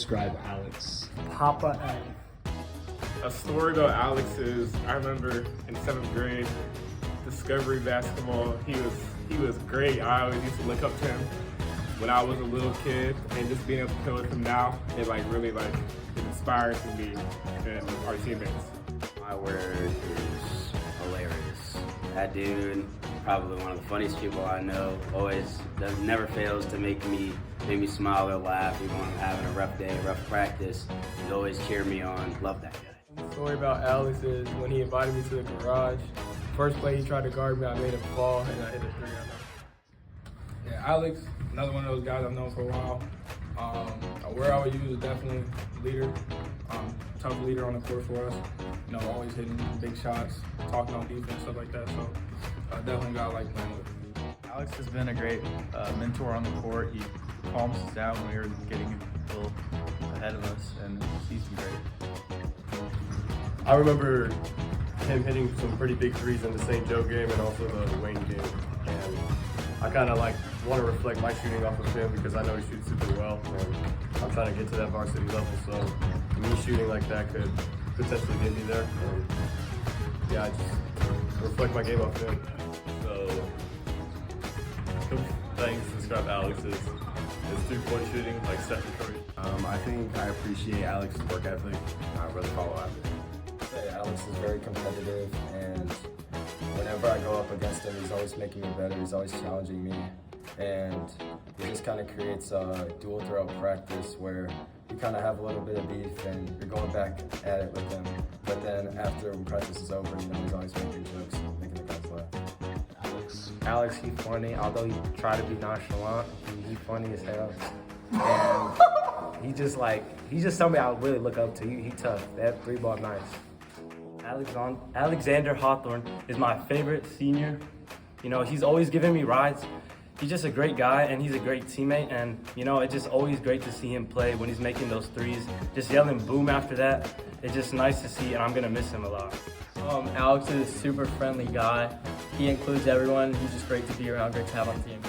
describe Alex? Papa N. A story about Alex is, I remember in 7th grade, Discovery basketball, he was great. I always used to look up to him when I was a little kid, and just being able to play with him now, it really it inspires me and our teammates. My word is hilarious. That dude, probably one of the funniest people I know, never fails to make me smile or laugh, even when I'm having a rough day, rough practice. He'd always cheer me on. Love that guy. The story about Alex is when he invited me to the garage. First play he tried to guard me, I made him fall, and I hit a three. Yeah, Alex, another one of those guys I've known for a while. Where I would use is definitely leader, tough leader on the court for us. You know, always hitting big shots, talking on defense, stuff like that. So definitely a guy I like playing with. Alex has been a great mentor on the court. He calms us down when we were getting a little ahead of us, and he's been great. I remember him hitting some pretty big threes in the St. Joe game and also the Wayne game. And I kind of want to reflect my shooting off of him because I know he shoots super well. And I'm trying to get to that varsity level, so me shooting like that could potentially get me there. And yeah, I just reflect my game off him. So, things to describe Alex is his three-point shooting, like Stephen Curry. I think I appreciate Alex's work ethic. I really follow after him. Alex is very competitive, and whenever I go up against him, he's always making me better. He's always challenging me, and he just kind of creates a dual throw practice where you kind of have a little bit of beef and you're going back at it with him. But then after practice is over, you know, he's always making jokes, making the guys laugh. Alex, he's funny. Although he try to be nonchalant, he's funny as hell. And he's just somebody I really look up to. He tough. That three ball nice. Alexander Hawthorne is my favorite senior. You know, he's always giving me rides. He's just a great guy, and he's a great teammate. And, you know, it's just always great to see him play when he's making those threes. Just yelling boom after that. It's just nice to see, and I'm going to miss him a lot. Alex is a super friendly guy. He includes everyone. He's just great to be around, great to have on the team.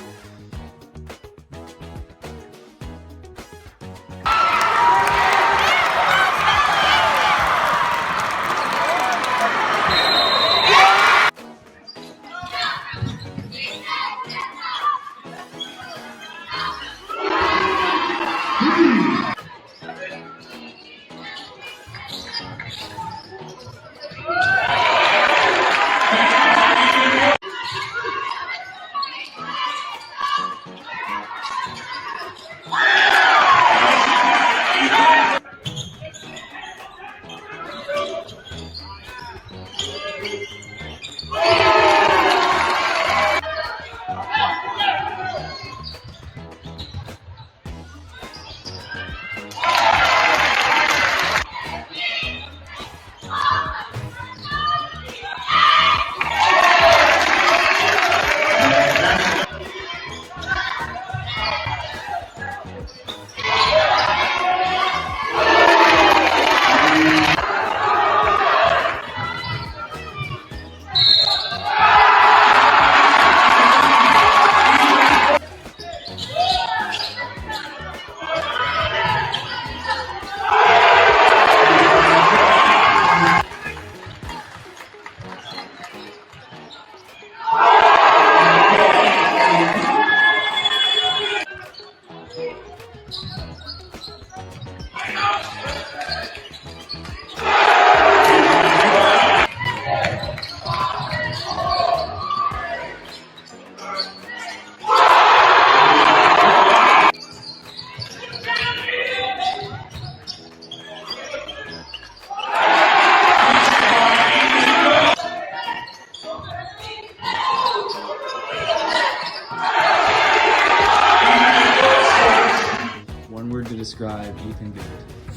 describe Ethan Good?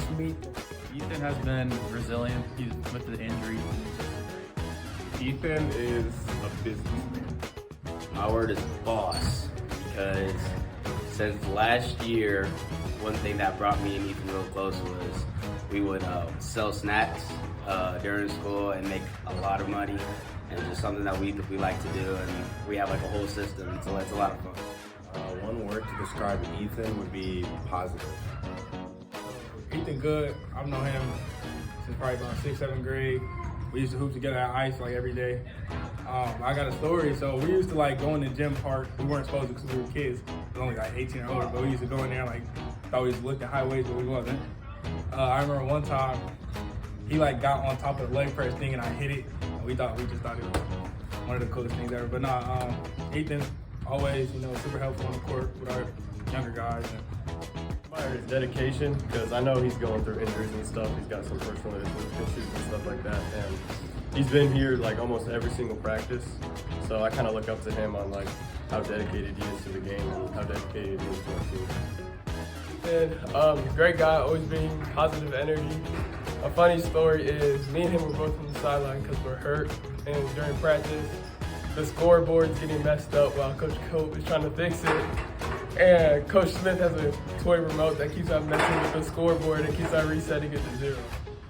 Sweet. Ethan has been resilient. He's with the injuries. Ethan is a businessman. My word is boss, because since last year, one thing that brought me and Ethan real close was we would sell snacks during school and make a lot of money, and just something that we like to do, and we have like a whole system, so it's a lot of fun. One word to describe Ethan would be positive. Ethan good. I've known him since probably about 6th, 7th grade. We used to hoop together at ice like every day. I got a story. So we used to like go in the gym park. We weren't supposed to because we were kids. We were only like 18 or older, but we used to go in there like thought we used to lift the high weights, but we wasn't. I remember one time he like got on top of the leg press thing and I hit it. And we just thought it was one of the coolest things ever. But nah, Ethan's always, super helpful on the court with our younger guys. I admire his dedication because I know he's going through injuries and stuff. He's got some personal issues and stuff like that. And he's been here like almost every single practice. So I kind of look up to him on like how dedicated he is to the game and how dedicated he is to our team. And great guy, always bringing positive energy. A funny story is me and him were both on the sideline because we're hurt, and during practice, the scoreboard's getting messed up while Coach Cope is trying to fix it. And Coach Smith has a toy remote that keeps on messing with the scoreboard and keeps on resetting it to 0.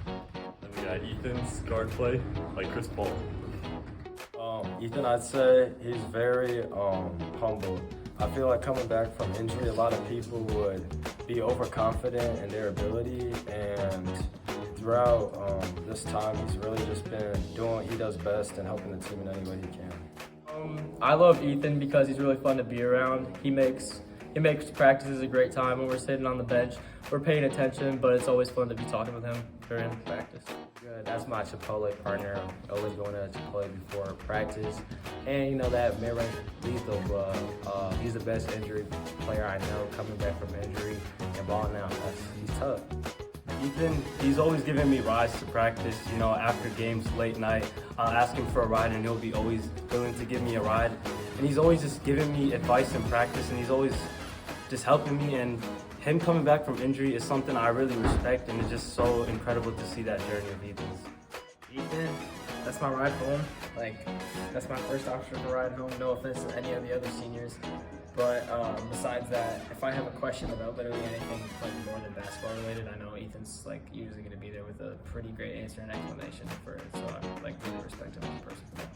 Then we got Ethan's guard play, like Chris Paul. Ethan, I'd say he's very humble. I feel like coming back from injury, a lot of people would be overconfident in their ability, and throughout this time, he's really just been doing what he does best and helping the team in any way he can. I love Ethan because he's really fun to be around. He makes practices a great time when we're sitting on the bench. We're paying attention, but it's always fun to be talking with him during practice. Good. That's my Chipotle partner. I'm always going to Chipotle before practice. And that mid-range lethal, he's the best injury player I know, coming back from injury and balling out. He's tough. Ethan, he's always giving me rides to practice. After games, late night, I'll ask him for a ride and he'll be always willing to give me a ride. And he's always just giving me advice in practice, and he's always just helping me. And him coming back from injury is something I really respect, and it's just so incredible to see that journey of Ethan's. Ethan, that's my ride home. That's my first option to ride home. No offense to any of the other seniors. But besides that, if I have a question about literally anything more than basketball related, I know Ethan's usually going to be there with a pretty great answer and explanation for it. So I really respect him as a person for that.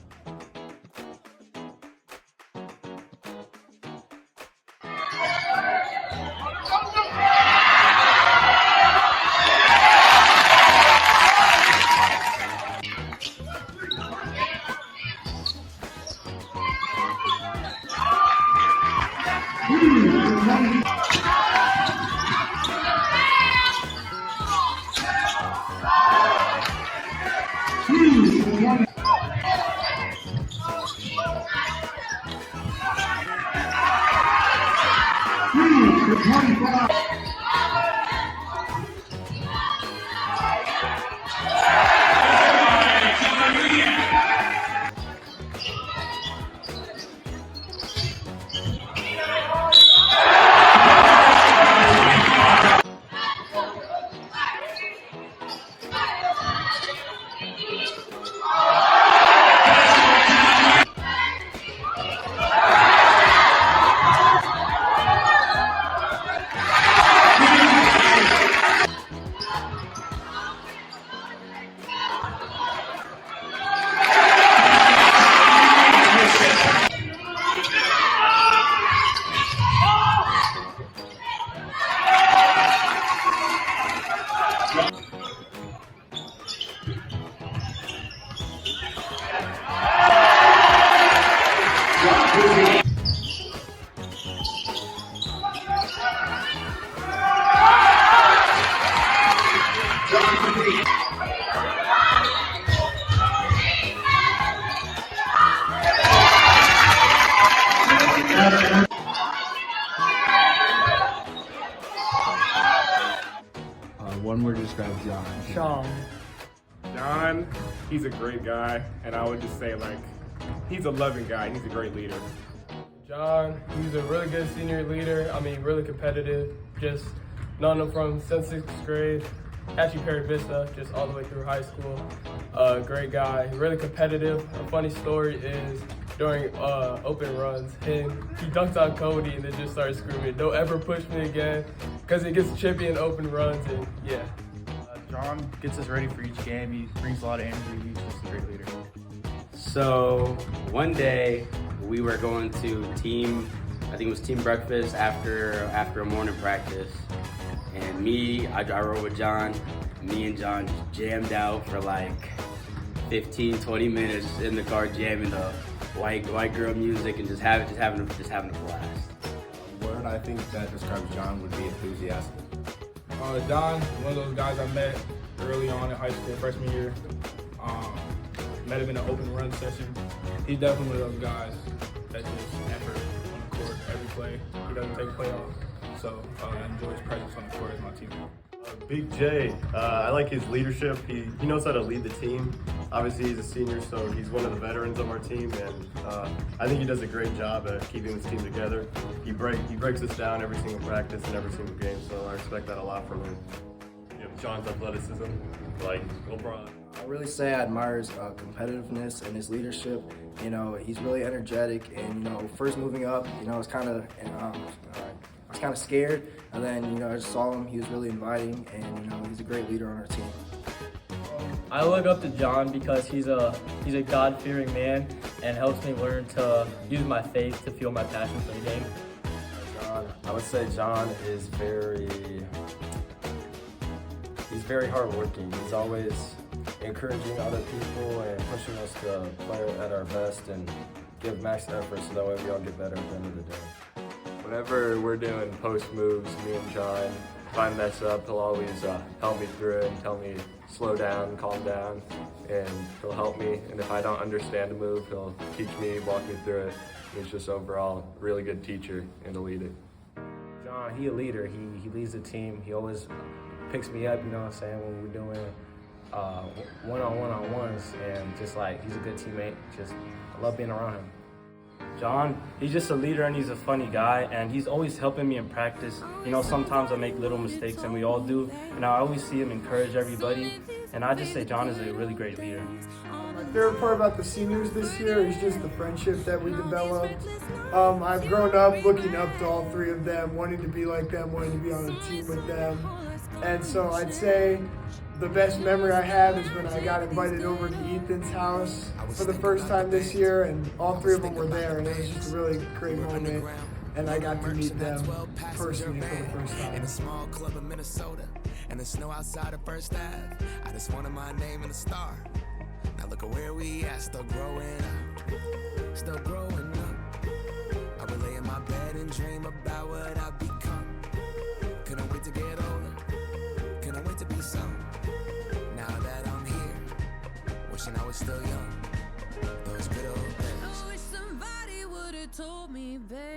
One word to describe John. John, he's a great guy, and I would just say he's a loving guy. He's a great leader. John, he's a really good senior leader. Really competitive. Just known him from since 6th grade. Actually, Perry Vista, just all the way through high school. Great guy, really competitive. A funny story is during open runs, he dunked on Cody and then just started screaming, "Don't ever push me again," because it gets chippy in open runs, and yeah. John gets us ready for each game. He brings a lot of energy. He's just a great leader. So one day we were going to team breakfast after a morning practice, And I rode with John. Me and John just jammed out for like 15, 20 minutes in the car, jamming the white girl music and just having a blast. A word I think that describes John would be enthusiastic. John, one of those guys I met early on in high school, freshman year. Met him in an open run session. He's definitely one of those guys that just effort on the court every play. He doesn't take a play off. So I enjoy his presence on the court as my teammate. Big J, I like his leadership. He knows how to lead the team. Obviously, he's a senior, so he's one of the veterans of our team, and I think he does a great job at keeping this team together. He breaks us down every single practice and every single game, so I respect that a lot from him. You know, John's athleticism, like LeBron. I really say I admire his competitiveness and his leadership. You know, he's really energetic, and you know, first moving up, you know, I was kind of scared, and then you know, I just saw him. He was really inviting, and you know, he's a great leader on our team. I look up to John because he's a God-fearing man and helps me learn to use my faith to fuel my passion for the game. I would say John is very hardworking. He's always encouraging other people and pushing us to play at our best and give max effort so that way we all get better at the end of the day. Whenever we're doing post moves, me and John, if I mess up, he'll always help me through it and tell me slow down, calm down, and he'll help me. And if I don't understand a move, he'll teach me, walk me through it. He's just overall a really good teacher and a leader. John, he a leader. He leads the team. He always picks me up, you know what I'm saying, when we're doing one-on-ones, and just like, he's a good teammate. Just, I love being around him. John, he's just a leader and he's a funny guy, and he's always helping me in practice. You know, sometimes I make little mistakes, and we all do, and I always see him encourage everybody, and I just say John is a really great leader. My favorite part about the seniors this year is just the friendship that we developed. I've grown up looking up to all three of them, wanting to be like them, wanting to be on a team with them, and so I'd say the best memory I have is when I got invited over to Ethan's house for the first time this year, and all three of them were there, and it was just a really great moment, and I got to meet them personally for the first time. In a small club in Minnesota, and the snow outside of First Ave, I just wanted my name in the star. Now look at where we at, still growing up, still growing up. I would lay in my bed and dream about what I've become. Couldn't wait to get older, couldn't wait to be some. Now that I'm here, wishing I was still young, those good old days. I wish somebody would've told me, babe.